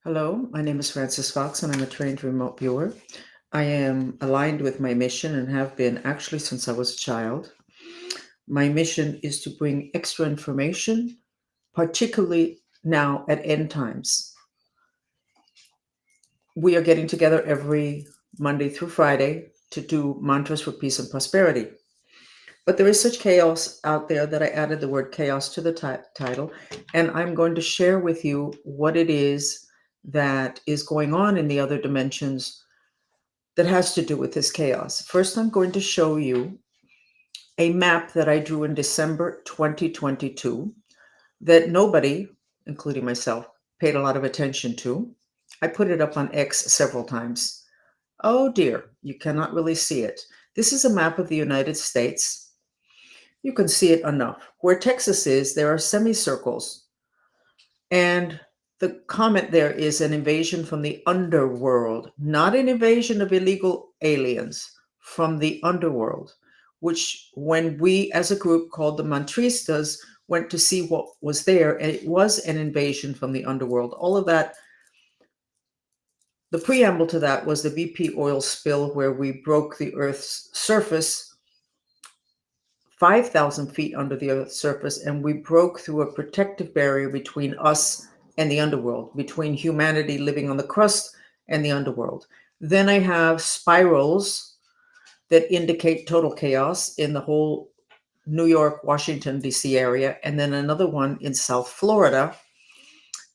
Hello, my name is Frances Fox, and I'm a trained remote viewer. I am aligned with my mission and have been actually since I was a child. My mission is to bring extra information, particularly now at end times. We are getting together every Monday through Friday to do mantras for peace and prosperity. But there is such chaos out there that I added the word chaos to the title, and I'm going to share with you what it is that is going on in the other dimensions that has to do with this chaos. First, I'm going to show you a map that I drew in December 2022 that nobody, including myself, paid a lot of attention to. I put it up on X several times. Oh dear, you cannot really see it. This is a map of the United States. You can see it enough. Where Texas is, there are semicircles. And the comment there is an invasion from the underworld, not an invasion of illegal aliens, from the underworld, which when we as a group called the Mantristas went to see what was there, and it was an invasion from the underworld. All of that, the preamble to that was the BP oil spill where we broke the Earth's surface 5,000 feet under the Earth's surface, and we broke through a protective barrier between us and the underworld, between humanity living on the crust and the underworld. Then I have spirals that indicate total chaos in the whole New York, Washington, D.C. area, and then another one in South Florida.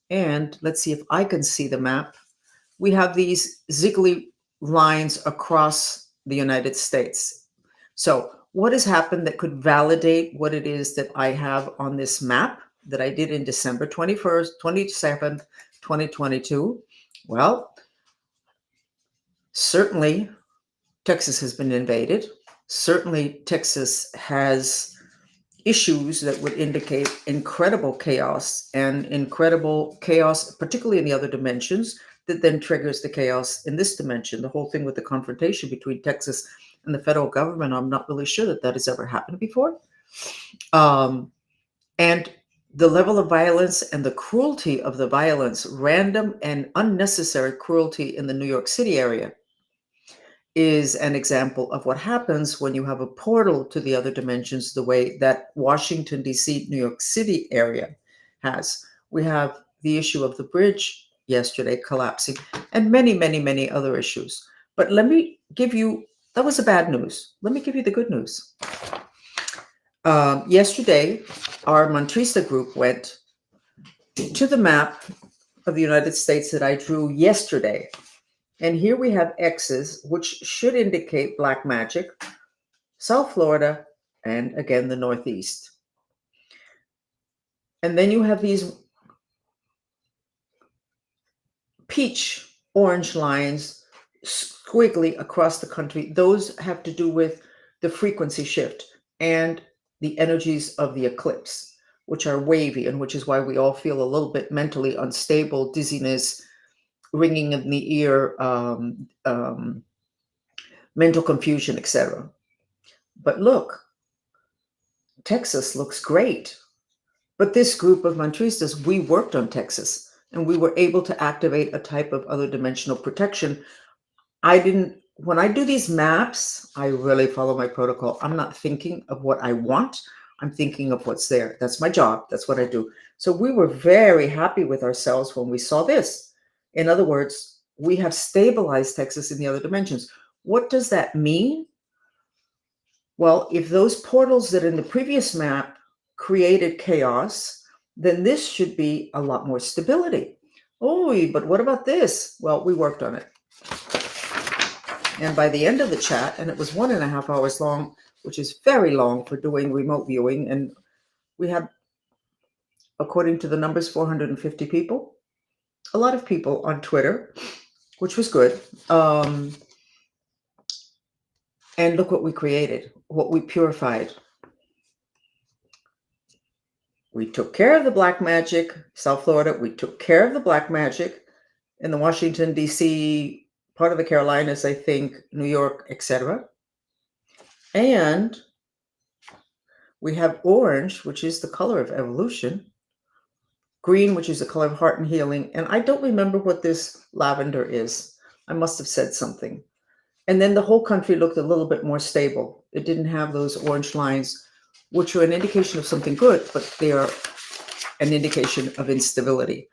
And let's see if I can see the map. We have these ziggly lines across the United States. So what has happened that could validate what it is that I have on this map that I did in December 21st, 27th, 2022? Well, certainly Texas has been invaded. Certainly Texas has issues that would indicate incredible chaos, particularly in the other dimensions, that then triggers the chaos in this dimension. The whole thing with the confrontation between Texas and the federal government, I'm not really sure that has ever happened before. And the level of violence and the cruelty of the violence, random and unnecessary cruelty in the New York City area, is an example of what happens when you have a portal to the other dimensions, the way that Washington, D.C., New York City area has. We have the issue of the bridge yesterday collapsing and many, many, many other issues. But let me give you, that was the bad news. Let me give you the good news. Yesterday, our Mantrista group went to the map of the United States that I drew yesterday. And here we have X's, which should indicate black magic, South Florida, and again, the Northeast. And then you have these peach orange lines squiggly across the country. Those have to do with the frequency shift and the energies of the eclipse, which are wavy, and which is why we all feel a little bit mentally unstable, dizziness, ringing in the ear, mental confusion, etc. But look, Texas looks great. But this group of Mantristas, we worked on Texas, and we were able to activate a type of other dimensional protection. When I do these maps, I really follow my protocol. I'm not thinking of what I want. I'm thinking of what's there. That's my job. That's what I do. So we were very happy with ourselves when we saw this. In other words, we have stabilized Texas in the other dimensions. What does that mean? Well, if those portals that in the previous map created chaos, then this should be a lot more stability. Oh, but what about this? Well, we worked on it. And by the end of the chat, and it was 1.5 hours long, which is very long for doing remote viewing, and we had, according to the numbers, 450 people, a lot of people on Twitter, which was good. And look what we created, what we purified. We took care of the black magic, South Florida. We took care of the black magic in the Washington, D.C., part of the Carolinas, I think, New York, etc. And we have orange, which is the color of evolution, green, which is the color of heart and healing. And I don't remember what this lavender is. I must have said something. And then the whole country looked a little bit more stable. It didn't have those orange lines, which are an indication of something good, but they are an indication of instability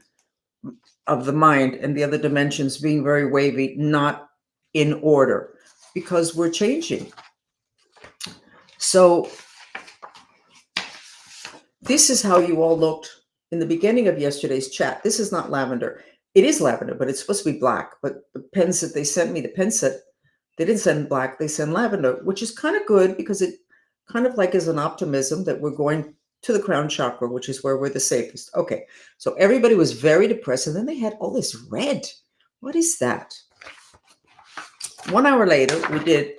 of the mind and the other dimensions being very wavy, not in order, because we're changing. So this is how you all looked in the beginning of yesterday's chat. This is not lavender. It is lavender, but it's supposed to be black. But the pens that they sent me, the pen set, they didn't send black, they send lavender, which is kind of good because it kind of like is an optimism that we're going to the crown chakra, which is where we're the safest. Okay, so everybody was very depressed, and then they had all this red. What is that? 1 hour later, we did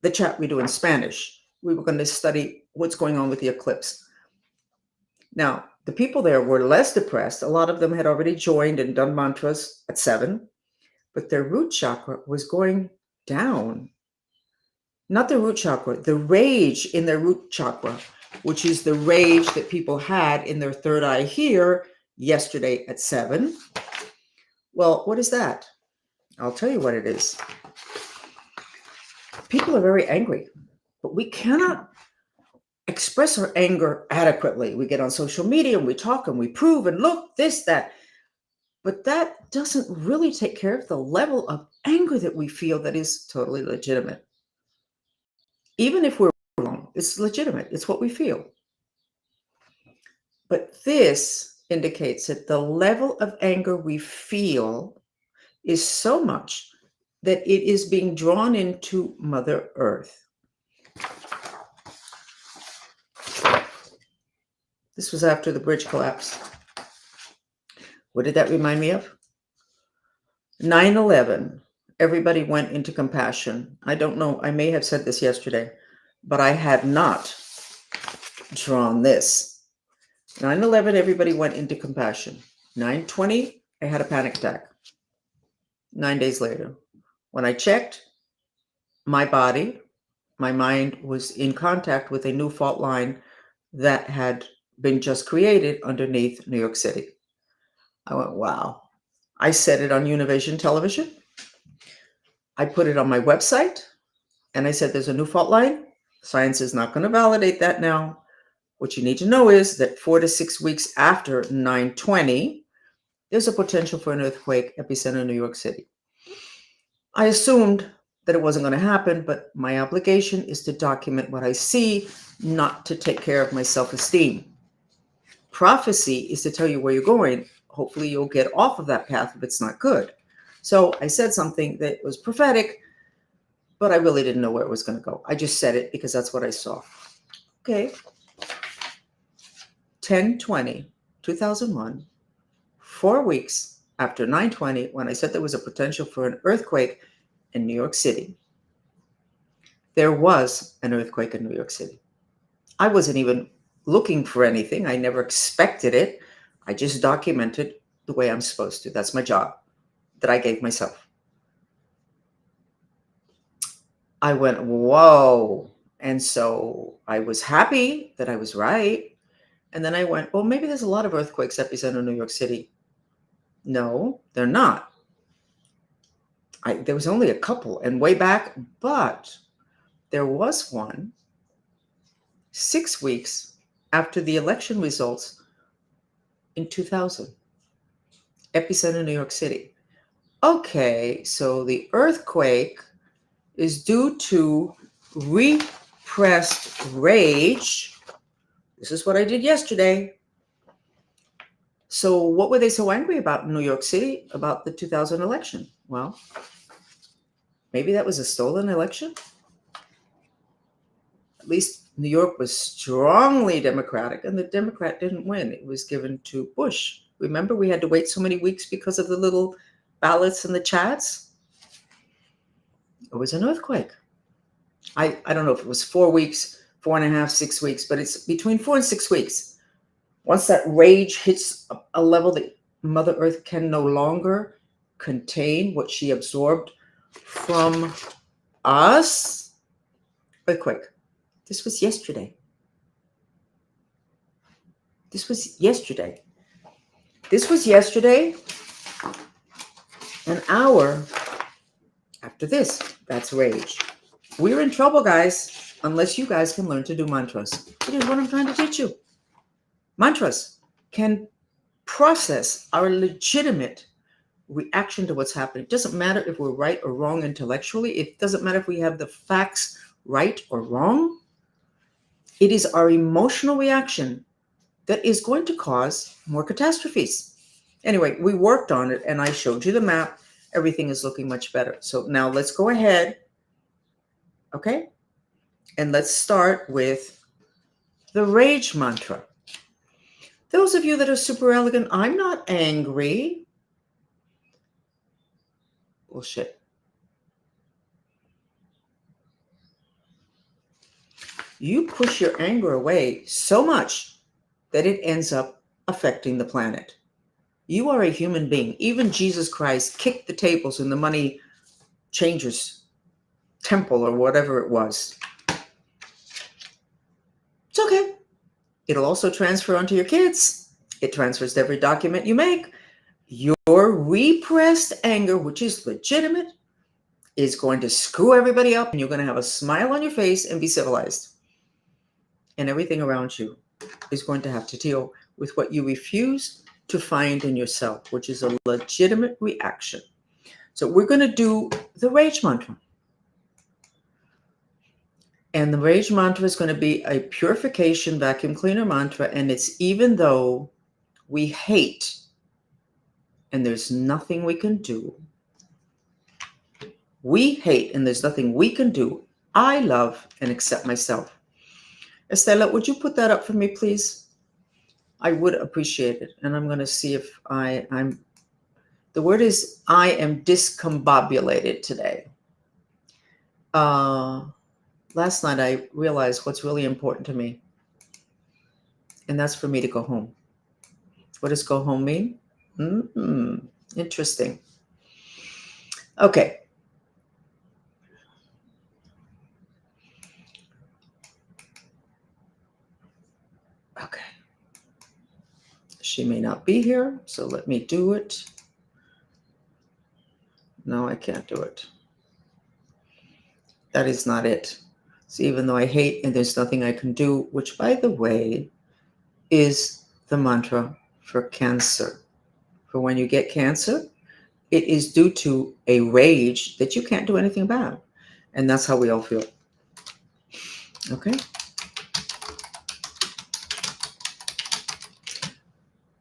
the chat we do in Spanish. We were going to study what's going on with the eclipse. Now, the people there were less depressed. A lot of them had already joined and done mantras at 7, but their root chakra was going down. Not the root chakra, the rage in their root chakra, which is the rage that people had in their third eye here yesterday at 7. Well, what is that? I'll tell you what it is. People are very angry, but we cannot express our anger adequately. We get on social media and we talk and we prove and look, this, that. But that doesn't really take care of the level of anger that we feel that is totally legitimate. Even if we're wrong, it's legitimate. It's what we feel. But this indicates that the level of anger we feel is so much that it is being drawn into Mother Earth. This was after the bridge collapse. What did that remind me of? 9/11. Everybody went into compassion. I don't know, I may have said this yesterday, but I had not drawn this. 9/11, everybody went into compassion. 9/20, I had a panic attack. 9 days later, when I checked, my body, my mind was in contact with a new fault line that had been just created underneath New York City. I went, wow. I said it on Univision television. I put it on my website, and I said, there's a new fault line. Science is not going to validate that now. What you need to know is that 4 to 6 weeks after 9/20, there's a potential for an earthquake epicenter in New York City. I assumed that it wasn't going to happen, but my obligation is to document what I see, not to take care of my self-esteem. Prophecy is to tell you where you're going. Hopefully you'll get off of that path if it's not good. So I said something that was prophetic, but I really didn't know where it was going to go. I just said it because that's what I saw. Okay. 10/20/2001, 4 weeks after 9/20, when I said there was a potential for an earthquake in New York City. There was an earthquake in New York City. I wasn't even looking for anything. I never expected it. I just documented the way I'm supposed to. That's my job that I gave myself. I went, whoa. And so I was happy that I was right. And then I went, well, maybe there's a lot of earthquakes epicenter in New York City. No, they're not. There was only a couple and way back, but there was one 6 weeks after the election results in 2000. Epicenter, New York City. Okay, so the earthquake is due to repressed rage. This is what I did yesterday. So what were they so angry about in New York City about the 2000 election? Well, maybe that was a stolen election. At least New York was strongly Democratic, and the Democrat didn't win. It was given to Bush. Remember, we had to wait so many weeks because of the little ballots and the chats? It was an earthquake. I don't know if it was 4 weeks, 4.5, 6 weeks, but it's between 4 and 6 weeks. Once that rage hits a level that Mother Earth can no longer contain what she absorbed from us, earthquake. This was yesterday. This was yesterday. This was yesterday, an hour after this. That's rage. We're in trouble, guys, unless you guys can learn to do mantras. It is what I'm trying to teach you. Mantras can process our legitimate reaction to what's happening. It doesn't matter if we're right or wrong intellectually. It doesn't matter if we have the facts right or wrong. It is our emotional reaction that is going to cause more catastrophes. Anyway, we worked on it and I showed you the map. Everything is looking much better. So now let's go ahead, okay? And let's start with the rage mantra. Those of you that are super elegant, I'm not angry. Bullshit. You push your anger away so much that it ends up affecting the planet. You are a human being. Even Jesus Christ kicked the tables in the money changers temple or whatever it was. It's okay. It'll also transfer onto your kids. It transfers to every document you make. Your repressed anger, which is legitimate, is going to screw everybody up and you're going to have a smile on your face and be civilized. And everything around you is going to have to deal with what you refuse to find in yourself, which is a legitimate reaction. So we're going to do the rage mantra. And the rage mantra is going to be a purification vacuum cleaner mantra. And it's even though we hate and there's nothing we can do. We hate and there's nothing we can do. I love and accept myself. Estella, would you put that up for me, please? I would appreciate it. And I'm going to see if I'm, the word is, I am discombobulated today. Last night I realized what's really important to me. And that's for me to go home. What does go home mean? Interesting. Okay. Okay. She may not be here, so let me do it. No, I can't do it. That is not it. So even though I hate and there's nothing I can do, which by the way is the mantra for cancer. For when you get cancer, it is due to a rage that you can't do anything about. And that's how we all feel. Okay.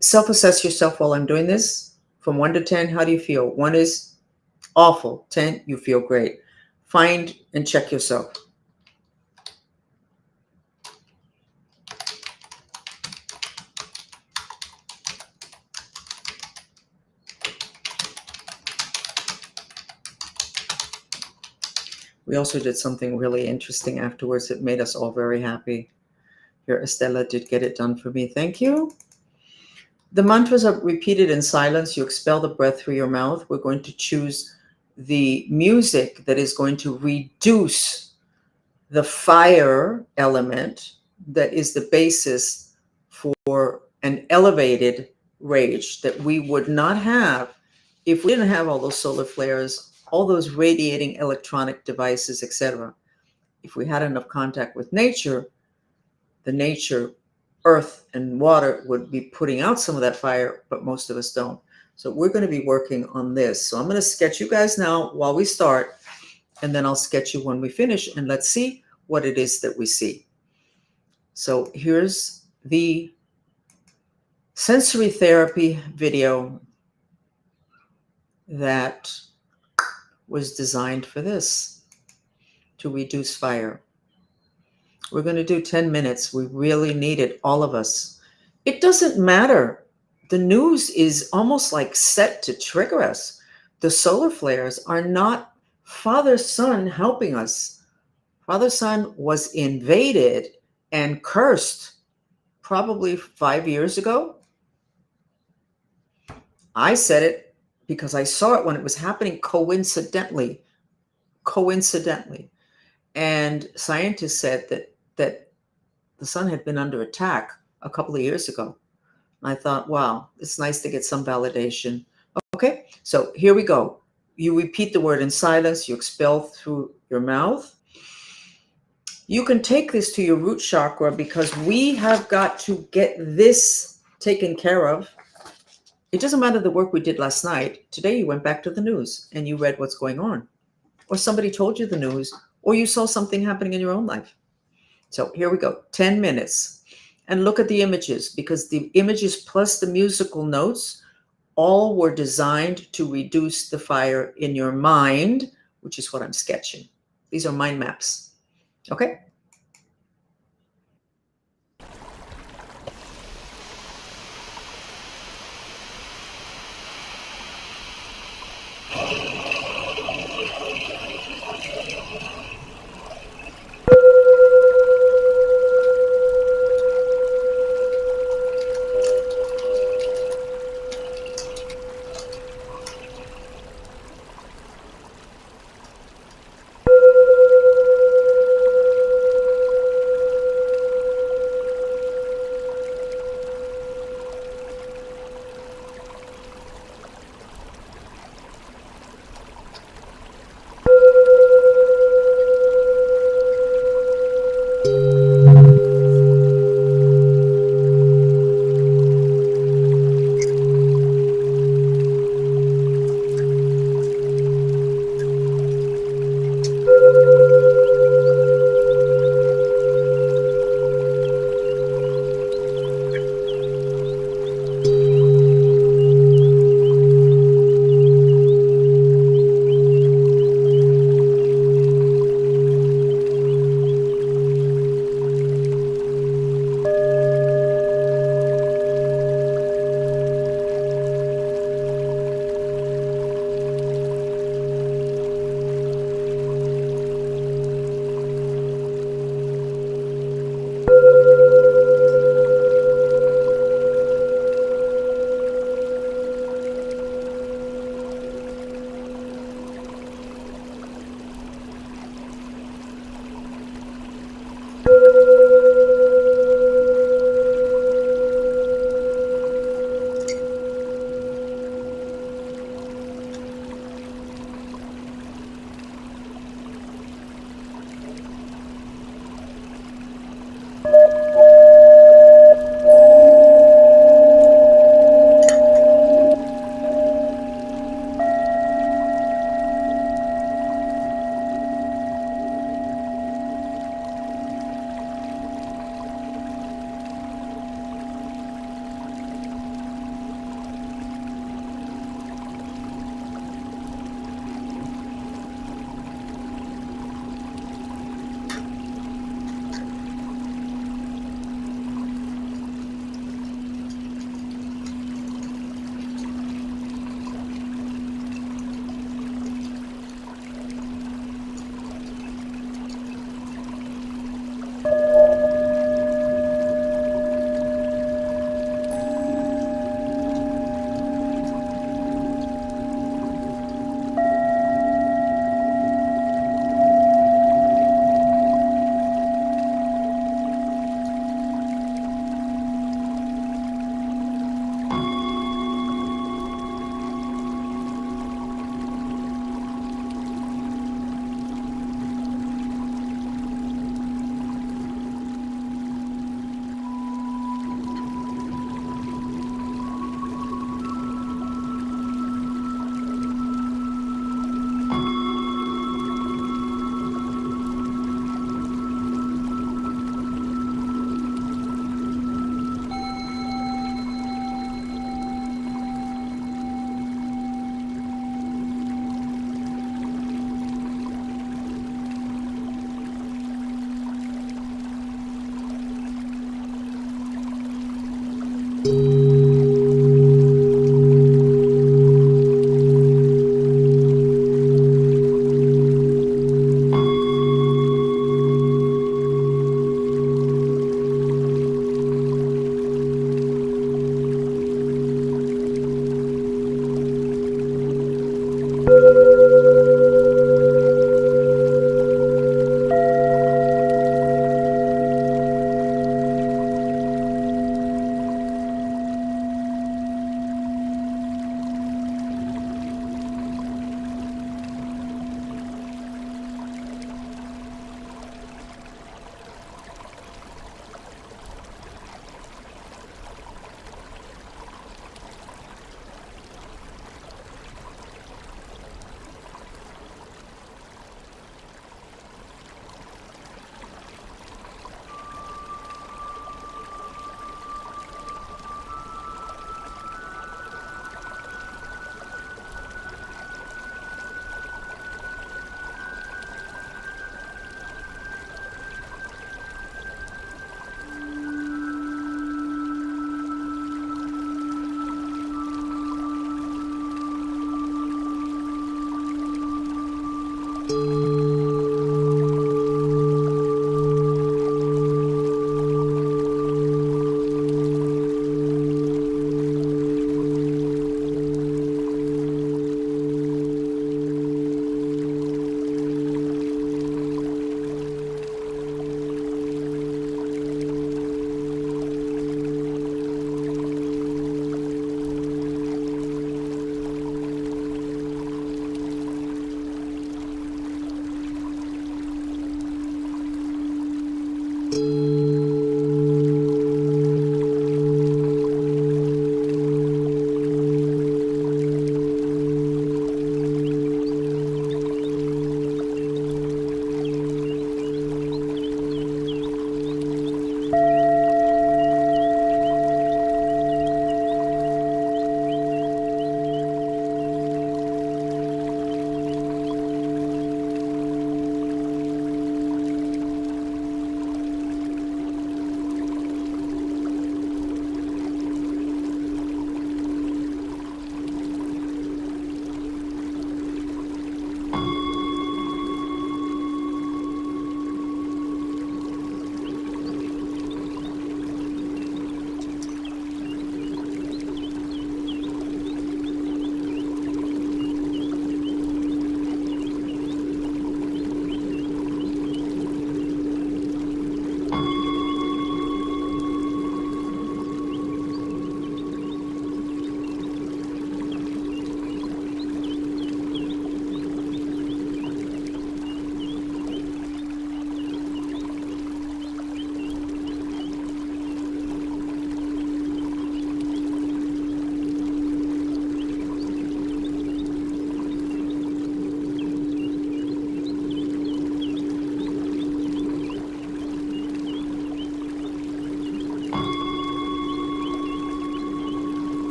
Self-assess yourself while I'm doing this. From 1 to 10, how do you feel? 1 is awful. 10, you feel great. Find and check yourself. We also did something really interesting afterwards that made us all very happy. Here, Estella did get it done for me. Thank you. The mantras are repeated in silence. You expel the breath through your mouth. We're going to choose the music that is going to reduce the fire element that is the basis for an elevated rage that we would not have if we didn't have all those solar flares, all those radiating electronic devices, etc. If we had enough contact with nature, the nature, earth and water would be putting out some of that fire, but most of us don't. So we're going to be working on this. So I'm going to sketch you guys now while we start, and then I'll sketch you when we finish, and let's see what it is that we see. So here's the sensory therapy video that was designed for this, to reduce fire. We're going to do 10 minutes. We really need it, all of us. It doesn't matter. The news is almost like set to trigger us. The solar flares are not Father Sun helping us. Father Sun was invaded and cursed probably 5 years ago. I said it because I saw it when it was happening coincidentally. And scientists said that the sun had been under attack a couple of years ago. I thought, wow, it's nice to get some validation. Okay, so here we go. You repeat the word in silence, you expel through your mouth. You can take this to your root chakra because we have got to get this taken care of. It doesn't matter the work we did last night. Today you went back to the news and you read what's going on, or somebody told you the news, or you saw something happening in your own life. So here we go, 10 minutes. And look at the images, because the images plus the musical notes all were designed to reduce the fire in your mind, which is what I'm sketching. These are mind maps. Okay?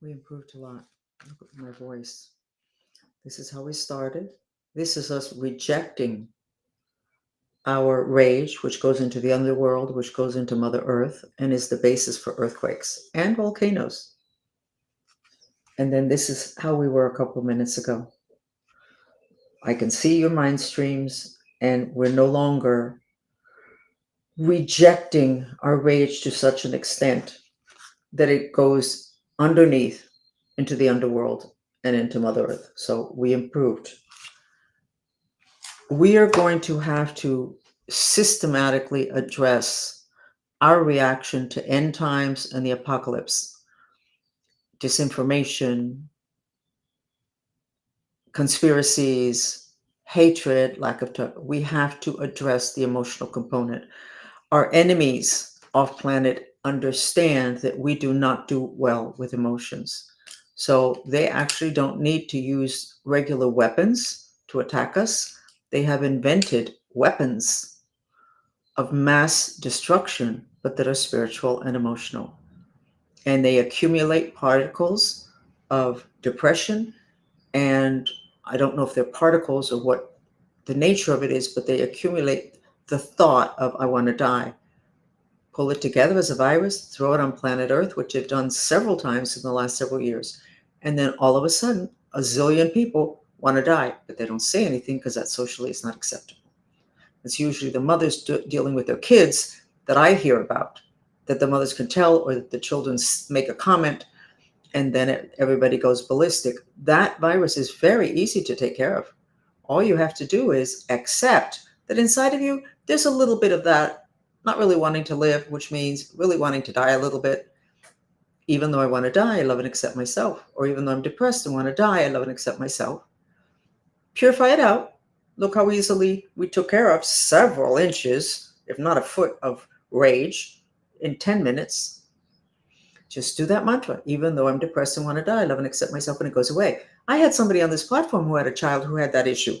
We improved a lot. Look at my voice. This is how we started. This is us rejecting our rage, which goes into the underworld, which goes into Mother Earth, and is the basis for earthquakes and volcanoes. And then this is how we were a couple of minutes ago. I can see your mind streams, and we're no longer rejecting our rage to such an extent that it goes underneath into the underworld and into Mother Earth. So we improved. We are going to have to systematically address our reaction to end times and the apocalypse, disinformation, conspiracies, hatred, lack of trust. We have to address the emotional component. Our enemies off planet understand that we do not do well with emotions. So they actually don't need to use regular weapons to attack us. They have invented weapons of mass destruction, but that are spiritual and emotional. And they accumulate particles of depression. And I don't know if they're particles or what the nature of it is, but they accumulate the thought of, I want to die. Pull it together as a virus, throw it on planet Earth, which they've done several times in the last several years. And then all of a sudden, a zillion people want to die, but they don't say anything because that socially is not acceptable. It's usually the mothers dealing with their kids that I hear about, that the mothers can tell, or that the children make a comment, and then everybody goes ballistic. That virus is very easy to take care of. All you have to do is accept that inside of you, there's a little bit of that, not really wanting to live, which means really wanting to die a little bit. Even though I want to die, I love and accept myself. Or even though I'm depressed and want to die, I love and accept myself. Purify it out. Look how easily we took care of several inches, if not a foot of rage in 10 minutes. Just do that mantra. Even though I'm depressed and want to die, I love and accept myself, and it goes away. I had somebody on this platform who had a child who had that issue.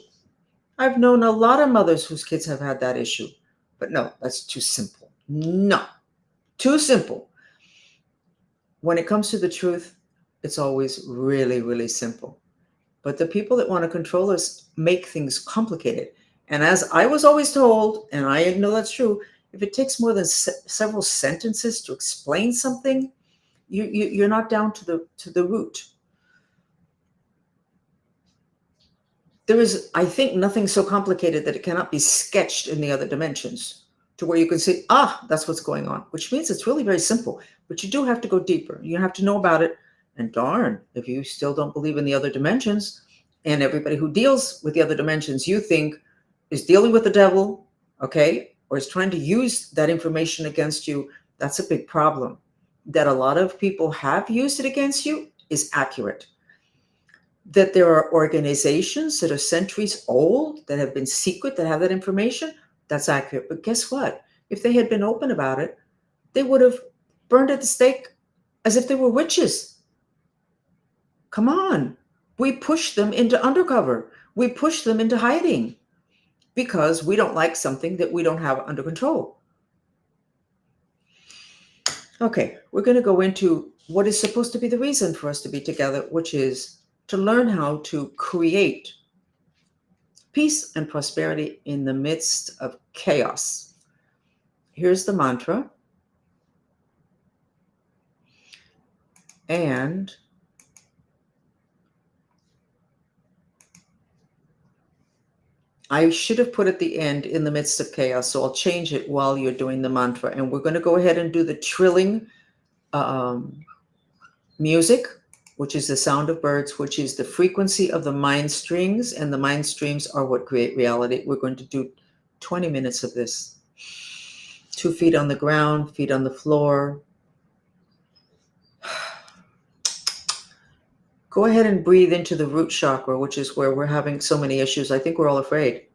I've known a lot of mothers whose kids have had that issue. But no, that's too simple. No, too simple. When it comes to the truth, it's always really, really simple. But the people that want to control us make things complicated. And as I was always told, and I know that's true, if it takes more than several sentences to explain something, you're not down to the root. There is, I think, nothing so complicated that it cannot be sketched in the other dimensions to where you can see, that's what's going on, which means it's really very simple. But you do have to go deeper. You have to know about it. And darn, if you still don't believe in the other dimensions, and everybody who deals with the other dimensions you think is dealing with the devil, okay, or is trying to use that information against you, that's a big problem. That a lot of people have used it against you is accurate. That there are organizations that are centuries old, that have been secret, that have that information, that's accurate. But guess what? If they had been open about it, they would have burned at the stake as if they were witches. Come on. We push them into undercover. We push them into hiding because we don't like something that we don't have under control. Okay, we're going to go into what is supposed to be the reason for us to be together, which is to learn how to create peace and prosperity in the midst of chaos. Here's the mantra. And I should have put at the end, in the midst of chaos, so I'll change it while you're doing the mantra. And we're going to go ahead and do the trilling music, which is the sound of birds, which is the frequency of the mind strings, and the mind streams are what create reality. We're going to do 20 minutes of this. 2 feet on the ground, feet on the floor. Go ahead and breathe into the root chakra, which is where we're having so many issues. I think we're all afraid.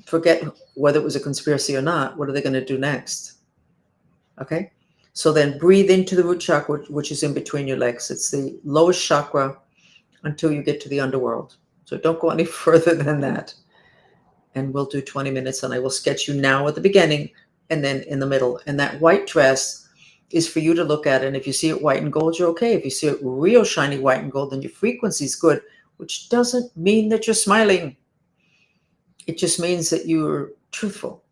Forget whether it was a conspiracy or not. What are they going to do next? Okay? So then breathe into the root chakra, which is in between your legs. It's the lowest chakra until you get to the underworld. So don't go any further than that. And we'll do 20 minutes, and I will sketch you now at the beginning and then in the middle. And that white dress is for you to look at. And if you see it white and gold, you're okay. If you see it real shiny white and gold, then your frequency is good, which doesn't mean that you're smiling. It just means that you're truthful.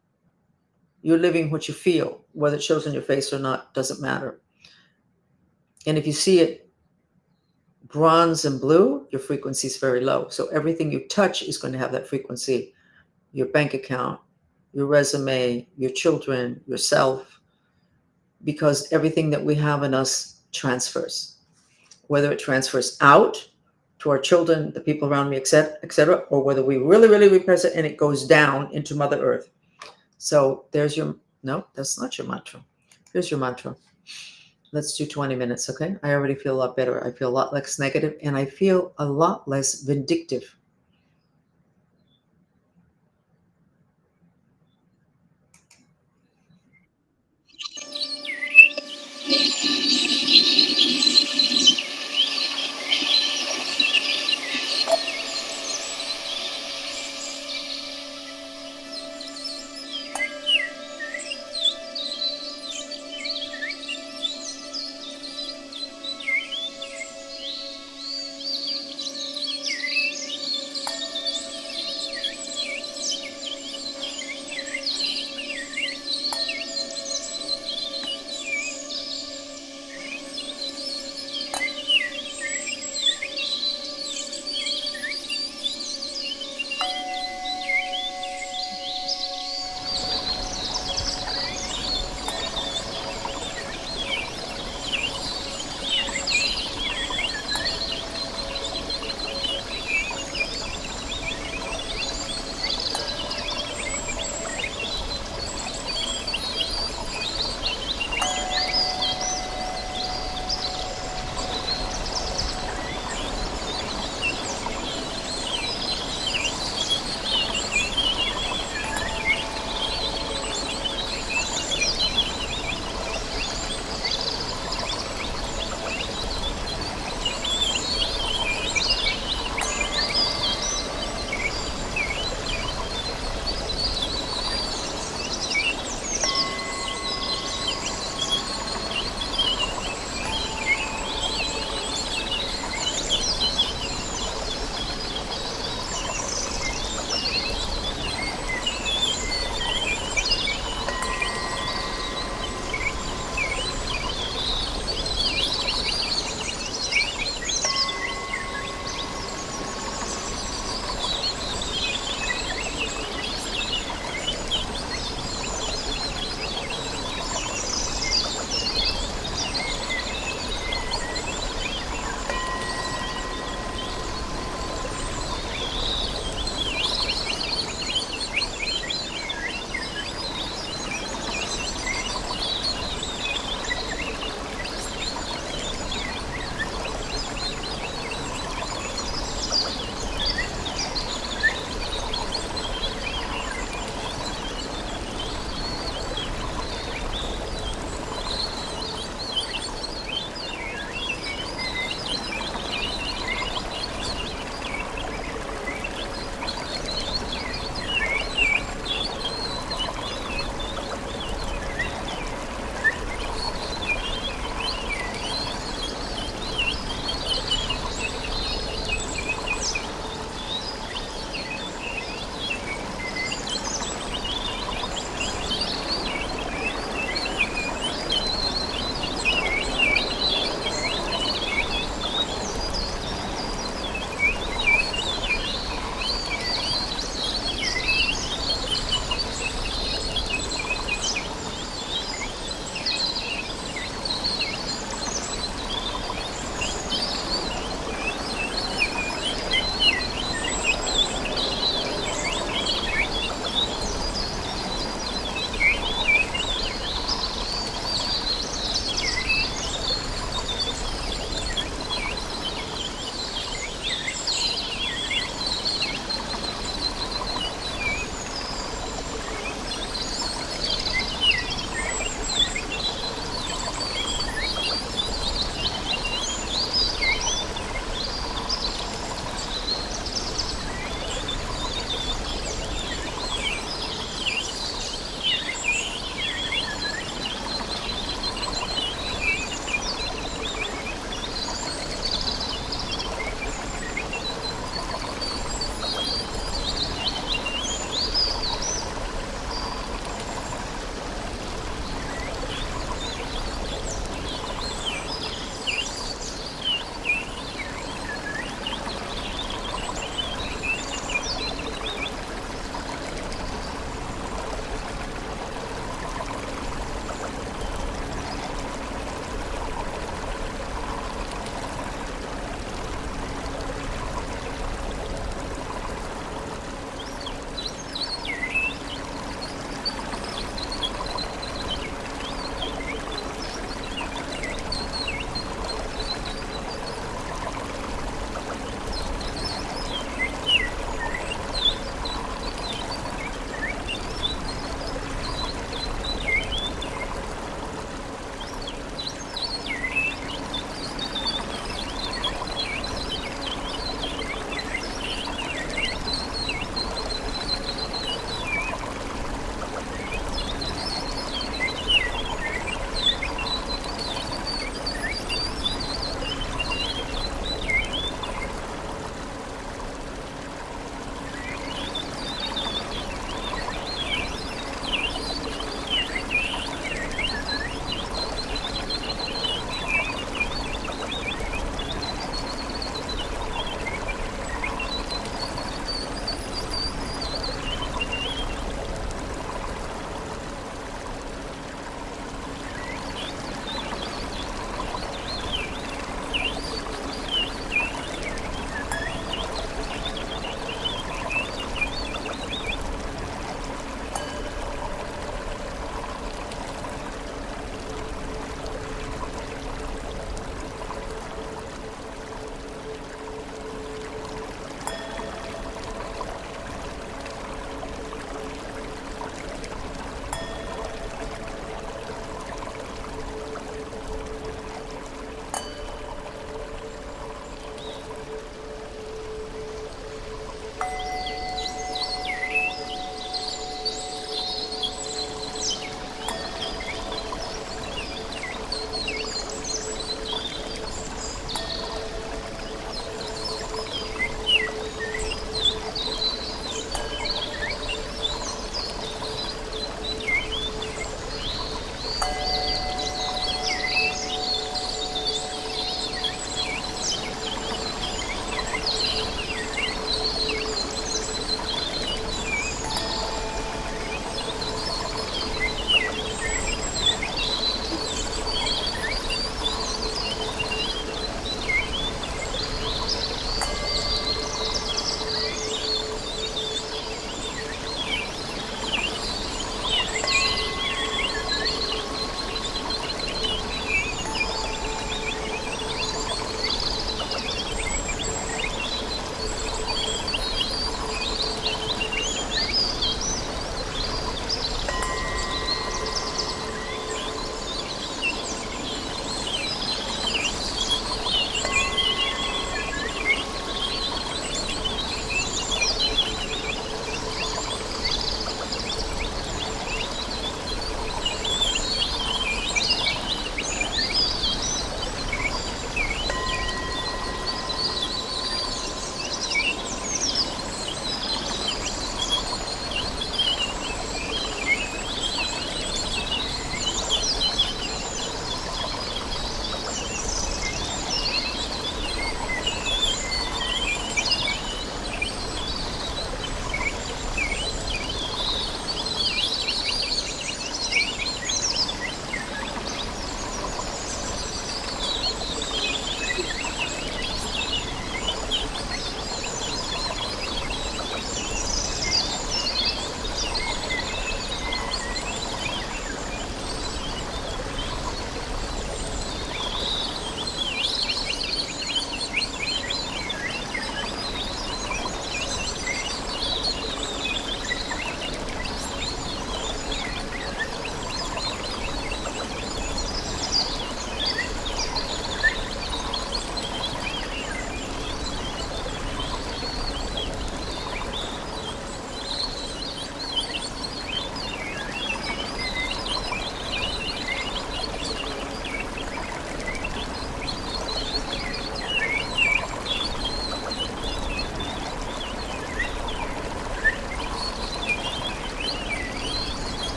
You're living what you feel. Whether it shows on your face or not doesn't matter. And if you see it bronze and blue, your frequency is very low. So everything you touch is going to have that frequency. Your bank account, your resume, your children, yourself, because everything that we have in us transfers, whether it transfers out to our children, the people around me, etc., or whether we really, really repress it and it goes down into Mother Earth. So there's your, no, that's not your mantra. Here's your mantra. Let's do 20 minutes, okay? I already feel a lot better. I feel a lot less negative and I feel a lot less vindictive.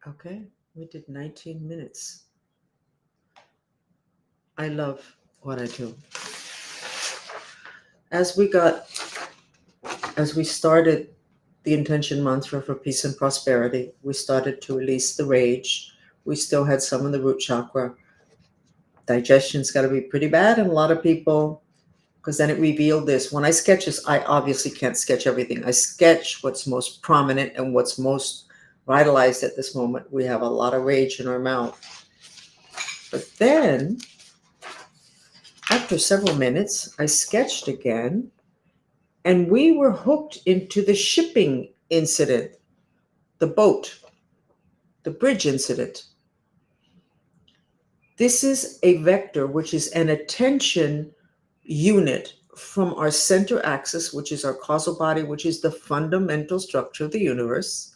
Okay, we did 19 minutes. I love what I do. As we got, as we started the intention mantra for peace and prosperity, we started to release the rage. We still had some in the root chakra. Digestion's got to be pretty bad, and a lot of people, because then it revealed this. When I sketch this, I obviously can't sketch everything. I sketch what's most prominent and what's most vitalized at this moment. We have a lot of rage in our mouth. But then, after several minutes, I sketched again, and we were hooked into the shipping incident, the boat, the bridge incident. This is a vector, which is an attention unit from our center axis, which is our causal body, which is the fundamental structure of the universe.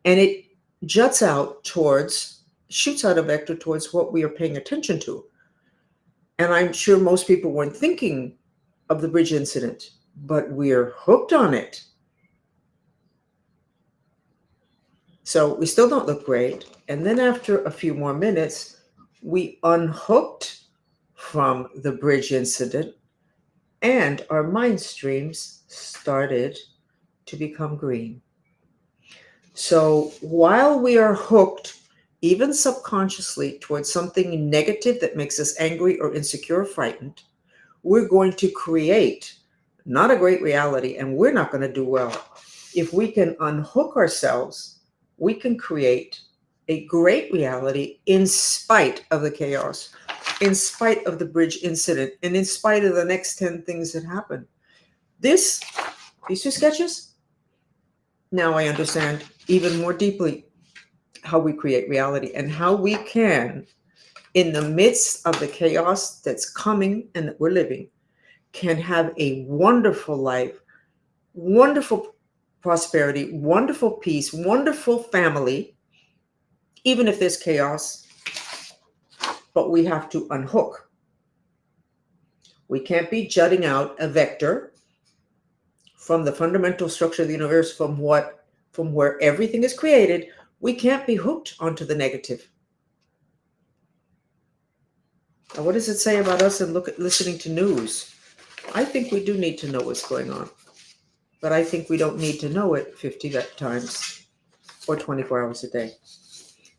And it juts out towards, shoots out a vector towards what we are paying attention to. And I'm sure most people weren't thinking of the bridge incident, but we're hooked on it. So we still don't look great. And then after a few more minutes, we unhooked from the bridge incident, and our mind streams started to become green. So while we are hooked, even subconsciously, towards something negative that makes us angry or insecure or frightened, we're going to create not a great reality, and we're not going to do well. If we can unhook ourselves, we can create a great reality in spite of the chaos, in spite of the bridge incident, and in spite of the next 10 things that happen. These two sketches, now I understand even more deeply how we create reality and how we can, in the midst of the chaos that's coming and that we're living, can have a wonderful life, wonderful prosperity, wonderful peace, wonderful family, even if there's chaos. But we have to unhook. We can't be jutting out a vector from the fundamental structure of the universe, from where everything is created. We can't be hooked onto the negative. Now, what does it say about us and listening to news? I think we do need to know what's going on, but I think we don't need to know it 50 times or 24 hours a day.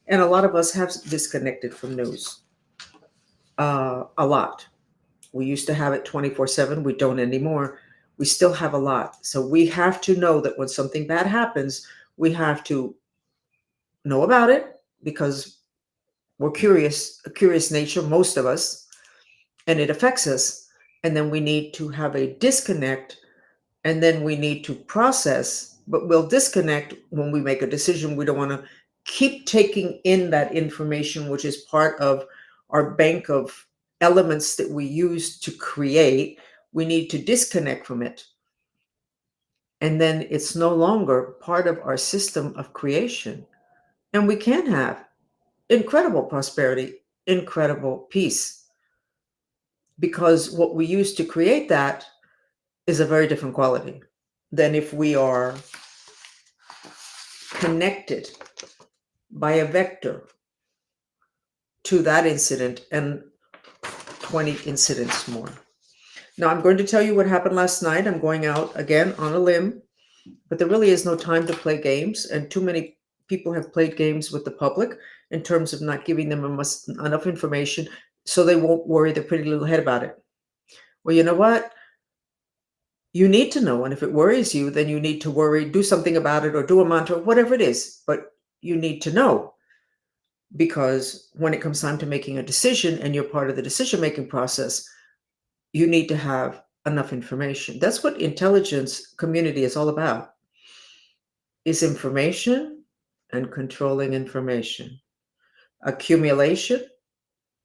And a lot of us have disconnected from news. A lot. We used to have it 24/7. We don't anymore. We still have a lot. So we have to know that when something bad happens, we have to know about it, because we're curious, a curious nature, most of us, and it affects us. And then we need to have a disconnect, and then we need to process, but we'll disconnect when we make a decision. We don't want to keep taking in that information, which is part of our bank of elements that we use to create. We need to disconnect from it. And then it's no longer part of our system of creation. And we can have incredible prosperity, incredible peace, because what we use to create that is a very different quality than if we are connected by a vector to that incident and 20 incidents more. Now, I'm going to tell you what happened last night. I'm going out again on a limb, but there really is no time to play games, and too many people have played games with the public in terms of not giving them enough information so they won't worry their pretty little head about it. Well, you know what? You need to know, and if it worries you, then you need to worry, do something about it, or do a mantra, whatever it is, but you need to know. Because when it comes time to making a decision and you're part of the decision-making process, you need to have enough information. That's what intelligence community is all about, is information and controlling information. Accumulation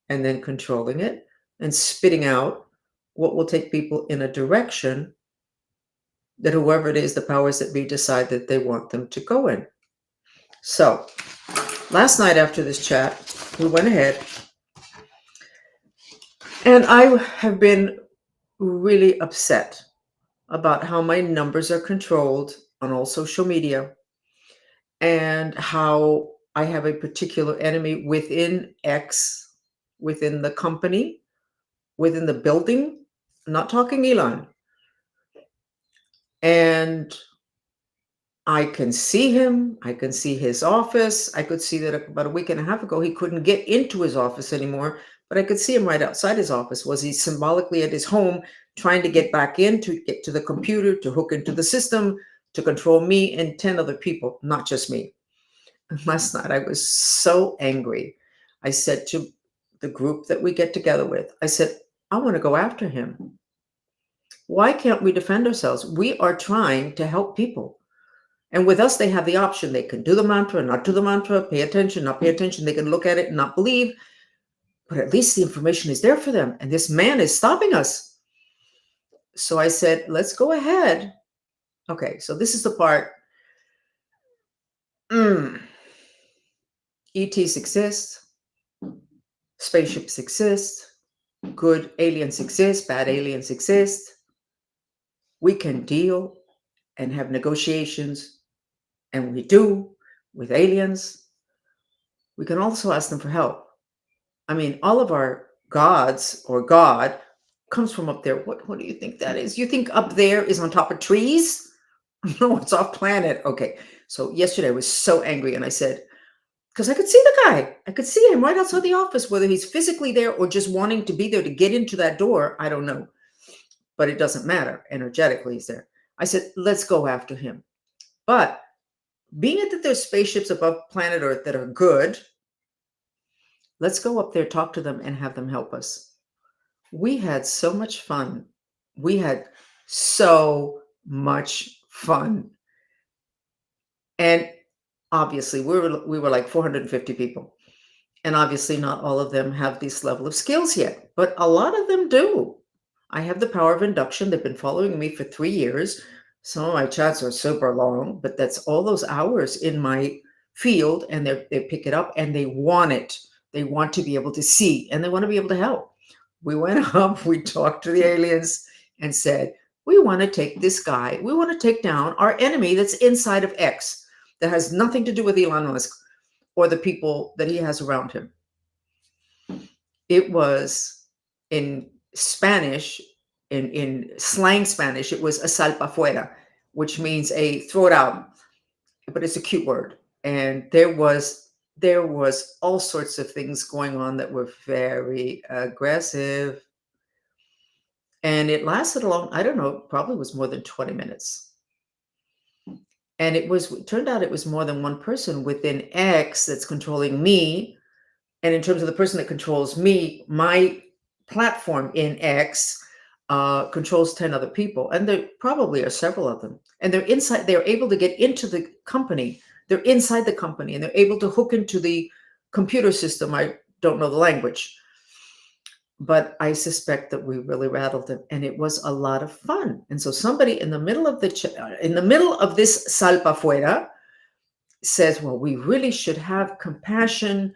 and then controlling it and spitting out what will take people in a direction that whoever it is, the powers that be, decide that they want them to go in. So last night after this chat, we went ahead, and I have been really upset about how my numbers are controlled on all social media, and how I have a particular enemy within X, within the company, within the building. I'm not talking Elon. And I can see him. I can see his office. I could see that about a week and a half ago, he couldn't get into his office anymore, but I could see him right outside his office. Was he symbolically at his home trying to get back in, to get to the computer, to hook into the system, to control me and 10 other people, not just me? Last night, I was so angry. I said to the group that we get together with, I said, I want to go after him. Why can't we defend ourselves? We are trying to help people. And with us, they have the option. They can do the mantra, not do the mantra, pay attention, not pay attention. They can look at it and not believe, but at least the information is there for them. And this man is stopping us. So I said, let's go ahead. Okay, so this is the part. ETs exist, spaceships exist, good aliens exist, bad aliens exist. We can deal and have negotiations, and we do with aliens. We can also ask them for help. I mean, all of our gods or God comes from up there. What do you think that is? You think up there is on top of trees? No, it's off planet. Okay. So yesterday I was so angry and I said, because I could see the guy. I could see him right outside the office, whether he's physically there or just wanting to be there to get into that door. I don't know. But it doesn't matter. Energetically, he's there. I said, let's go after him. But being it that there's spaceships above planet Earth that are good, let's go up there, talk to them, and have them help us. We had so much fun. We had so much fun. And obviously, we were like 450 people. And obviously, not all of them have this level of skills yet, but a lot of them do. I have the power of induction. They've been following me for 3 years. Some of my chats are super long, but that's all those hours in my field, and they pick it up and they want it. They want to be able to see, and they want to be able to help. We went up, we talked to the aliens and said, we want to take this guy. We want to take down our enemy that's inside of X, that has nothing to do with Elon Musk or the people that he has around him. It was in Spanish, in slang Spanish, it was a salpa fuera, which means a throw it out, but it's a cute word. And there was all sorts of things going on that were very aggressive. And it lasted a long, I don't know, probably was more than 20 minutes. And it turned out it was more than one person within X that's controlling me. And in terms of the person that controls me, my platform in X controls 10 other people. And there probably are several of them. And they're able to get into the company. They're inside the company and they're able to hook into the computer system. I don't know the language, but I suspect that we really rattled them, and it was a lot of fun. And so somebody in the middle of this salpa fuera says, well, we really should have compassion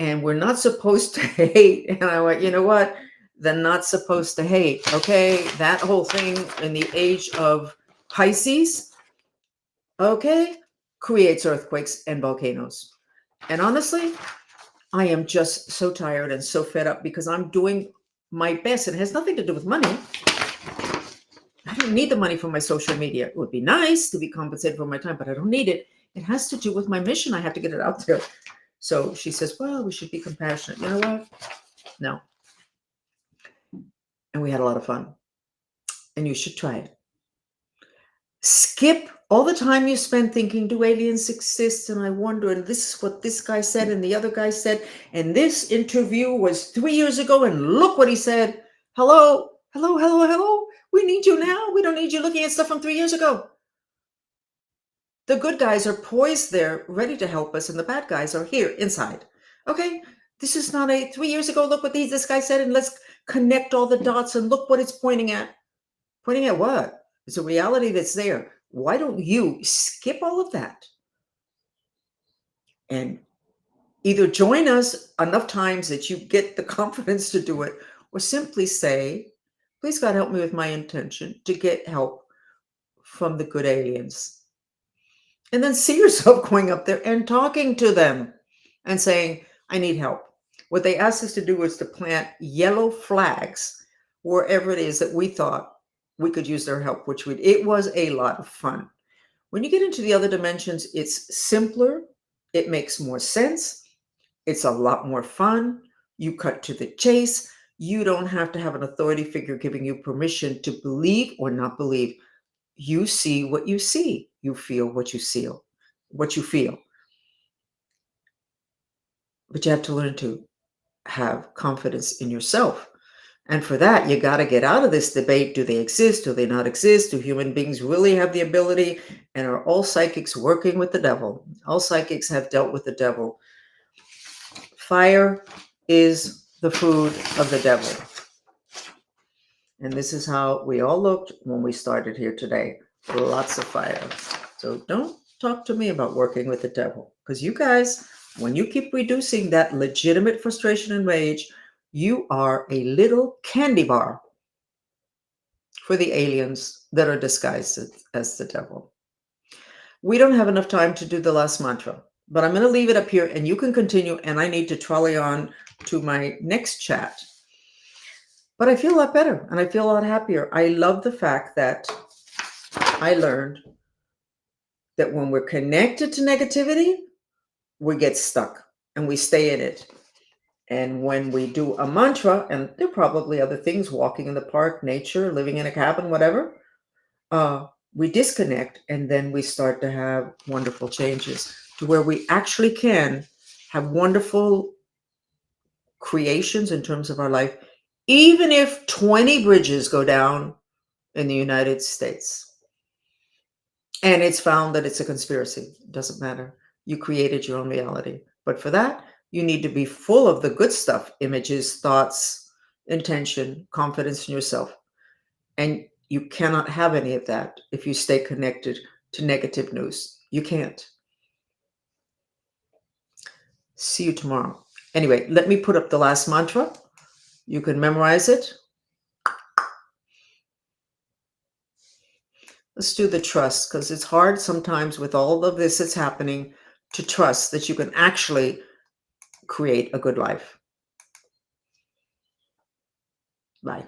and we're not supposed to hate. And I went, you know what? They're not supposed to hate. Okay. That whole thing in the age of Pisces, okay, creates earthquakes and volcanoes. And honestly, I am just so tired and so fed up because I'm doing my best. It has nothing to do with money. I don't need the money for my social media. It would be nice to be compensated for my time, but I don't need it. It has to do with my mission. I have to get it out there. So she says, well, we should be compassionate. You know what? No. And we had a lot of fun. And you should try it. Skip all the time you spend thinking, do aliens exist? And I wonder, and this is what this guy said, and the other guy said, and this interview was 3 years ago, and look what he said. Hello, hello, hello, hello. We need you now. We don't need you looking at stuff from 3 years ago. The good guys are poised there, ready to help us, and the bad guys are here inside. Okay, this is not a 3 years ago. Look what this guy said, and let's connect all the dots and look what it's pointing at. Pointing at what? It's a reality that's there. Why don't you skip all of that and either join us enough times that you get the confidence to do it, or simply say, please God, help me with my intention to get help from the good aliens. And then see yourself going up there and talking to them. and saying, I need help. What they asked us to do was to plant yellow flags wherever it is that we thought we could use their help, it was a lot of fun. When you get into the other dimensions, it's simpler, it makes more sense, it's a lot more fun. You cut to the chase. You don't have to have an authority figure giving you permission to believe or not believe. You see what you see. You feel what you feel. But you have to learn to have confidence in yourself. And for that, you got to get out of this debate. Do they exist? Do they not exist? Do human beings really have the ability? And are all psychics working with the devil? All psychics have dealt with the devil. Fire is the food of the devil. And this is how we all looked when we started here today. Lots of fire. So don't talk to me about working with the devil. Because you guys, when you keep reducing that legitimate frustration and rage, you are a little candy bar for the aliens that are disguised as the devil. We don't have enough time to do the last mantra, but I'm going to leave it up here and you can continue. And I need to trolley on to my next chat. But I feel a lot better and I feel a lot happier. I love the fact that I learned that when we're connected to negativity, we get stuck and we stay in it. And when we do a mantra, and there are probably other things, walking in the park, nature, living in a cabin, whatever, we disconnect and then we start to have wonderful changes to where we actually can have wonderful creations in terms of our life, even if 20 bridges go down in the United States. And it's found that it's a conspiracy. It doesn't matter. You created your own reality. But for that, you need to be full of the good stuff, images, thoughts, intention, confidence in yourself. And you cannot have any of that if you stay connected to negative news. You can't. See you tomorrow. Anyway, let me put up the last mantra. You can memorize it. Let's do the trust, because it's hard sometimes with all of this that's happening to trust that you can actually create a good life. Bye.